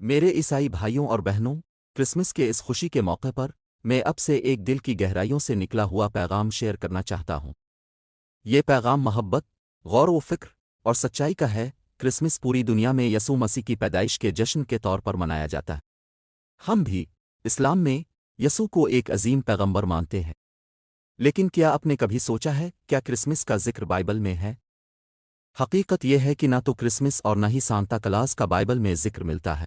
میرے عیسائی بھائیوں اور بہنوں، کرسمس کے اس خوشی کے موقع پر میں اب سے ایک دل کی گہرائیوں سے نکلا ہوا پیغام شیئر کرنا چاہتا ہوں۔ یہ پیغام محبت، غور و فکر اور سچائی کا ہے۔ کرسمس پوری دنیا میں یسوع مسیح کی پیدائش کے جشن کے طور پر منایا جاتا ہے۔ ہم بھی اسلام میں یسوع کو ایک عظیم پیغمبر مانتے ہیں۔ لیکن کیا آپ نے کبھی سوچا ہے کیا کرسمس کا ذکر بائبل میں ہے؟ حقیقت یہ ہے کہ نہ تو کرسمس اور نہ ہی سانتا کلاز کا بائبل میں ذکر ملتا ہے۔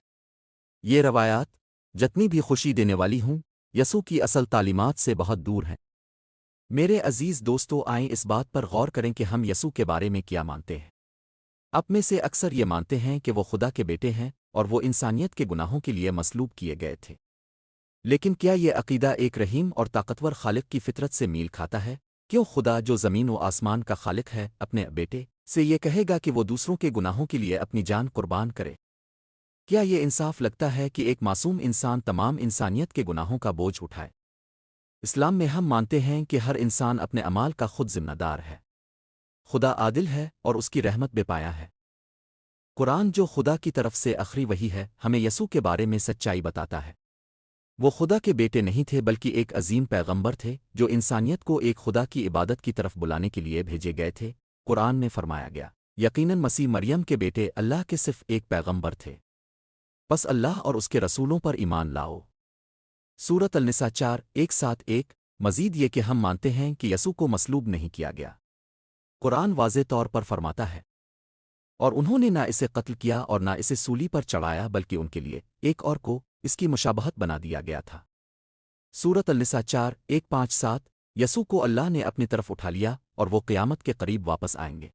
یہ روایات جتنی بھی خوشی دینے والی ہوں، یسوع کی اصل تعلیمات سے بہت دور ہیں۔ میرے عزیز دوستو، آئیں اس بات پر غور کریں کہ ہم یسوع کے بارے میں کیا مانتے ہیں۔ آپ میں سے اکثر یہ مانتے ہیں کہ وہ خدا کے بیٹے ہیں اور وہ انسانیت کے گناہوں کے لیے مصلوب کیے گئے تھے۔ لیکن کیا یہ عقیدہ ایک رحیم اور طاقتور خالق کی فطرت سے میل کھاتا ہے؟ کیوں خدا جو زمین و آسمان کا خالق ہے اپنے بیٹے سے یہ کہے گا کہ وہ دوسروں کے گناہوں کے لیے اپنی جان قربان کرے؟ کیا یہ انصاف لگتا ہے کہ ایک معصوم انسان تمام انسانیت کے گناہوں کا بوجھ اٹھائے؟ اسلام میں ہم مانتے ہیں کہ ہر انسان اپنے اعمال کا خود ذمہ دار ہے۔ خدا عادل ہے اور اس کی رحمت بے پایا ہے۔ قرآن جو خدا کی طرف سے آخری وحی ہے، ہمیں یسوع کے بارے میں سچائی بتاتا ہے۔ وہ خدا کے بیٹے نہیں تھے بلکہ ایک عظیم پیغمبر تھے جو انسانیت کو ایک خدا کی عبادت کی طرف بلانے کے لیے بھیجے گئے تھے۔ قرآن میں فرمایا گیا، یقیناً مسیح مریم کے بیٹے اللہ کے صرف ایک پیغمبر تھے، بس اللہ اور اس کے رسولوں پر ایمان لاؤ۔ سورۃ النساء 4:1-7 مزید یہ کہ ہم مانتے ہیں کہ یسوع کو مصلوب نہیں کیا گیا۔ قرآن واضح طور پر فرماتا ہے، اور انہوں نے نہ اسے قتل کیا اور نہ اسے سولی پر چڑھایا بلکہ ان کے لیے ایک اور کو اس کی مشابہت بنا دیا گیا تھا۔ سورۃ النساء 4:1-5-7 یسوع کو اللہ نے اپنی طرف اٹھا لیا اور وہ قیامت کے قریب واپس آئیں گے۔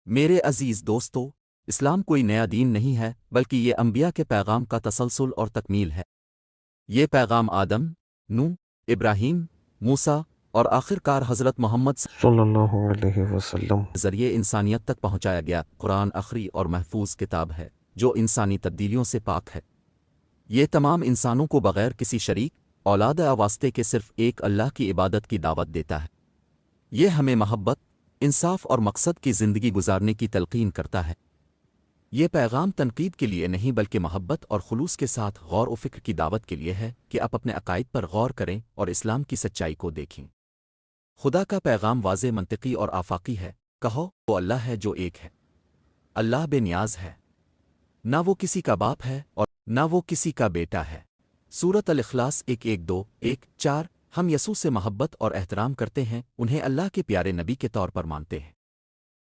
میرے عزیز دوستو، اسلام کوئی نیا دین نہیں ہے بلکہ یہ انبیاء کے پیغام کا تسلسل اور تکمیل ہے۔ یہ پیغام آدم، نوح، ابراہیم، موسیٰ اور آخر کار حضرت محمد صلی اللہ علیہ وسلم کے ذریعے انسانیت تک پہنچایا گیا۔ قرآن آخری اور محفوظ کتاب ہے جو انسانی تبدیلیوں سے پاک ہے۔ یہ تمام انسانوں کو بغیر کسی شریک اولاد واسطے کے صرف ایک اللہ کی عبادت کی دعوت دیتا ہے۔ یہ ہمیں محبت، انصاف اور مقصد کی زندگی گزارنے کی تلقین کرتا ہے۔ یہ پیغام تنقید کے لیے نہیں بلکہ محبت اور خلوص کے ساتھ غور و فکر کی دعوت کے لیے ہے کہ آپ اپنے عقائد پر غور کریں اور اسلام کی سچائی کو دیکھیں۔ خدا کا پیغام واضح، منطقی اور آفاقی ہے۔ کہو وہ اللہ ہے جو ایک ہے۔ اللہ بے نیاز ہے، نہ وہ کسی کا باپ ہے اور نہ وہ کسی کا بیٹا ہے۔ سورۃ الاخلاص 1:1-2-1-4 ہم یسوع سے محبت اور احترام کرتے ہیں، انہیں اللہ کے پیارے نبی کے طور پر مانتے ہیں۔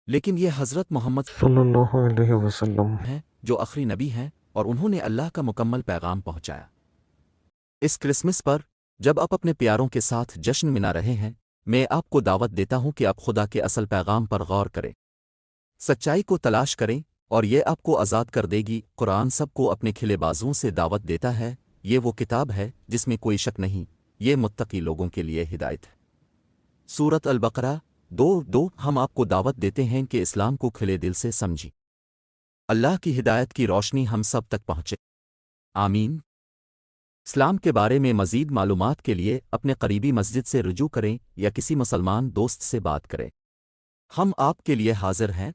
لیکن یہ حضرت محمد صلی اللہ علیہ وسلم ہیں جو آخری نبی ہیں اور انہوں نے اللہ کا مکمل پیغام پہنچایا۔ اس کرسمس پر جب آپ اپنے پیاروں کے ساتھ جشن منا رہے ہیں، میں آپ کو دعوت دیتا ہوں کہ آپ خدا کے اصل پیغام پر غور کریں، سچائی کو تلاش کریں اور یہ آپ کو آزاد کر دے گی۔ قرآن سب کو اپنے کھلے بازوؤں سے دعوت دیتا ہے۔ یہ وہ کتاب ہے جس میں کوئی شک نہیں، یہ متقی لوگوں کے لیے ہدایت ہے۔ سورۃ البقرہ 2:2 ہم آپ کو دعوت دیتے ہیں کہ اسلام کو کھلے دل سے سمجھی۔ اللہ کی ہدایت کی روشنی ہم سب تک پہنچے، آمین۔ اسلام کے بارے میں مزید معلومات کے لیے اپنے قریبی مسجد سے رجوع کریں یا کسی مسلمان دوست سے بات کریں۔ ہم آپ کے لیے حاضر ہیں۔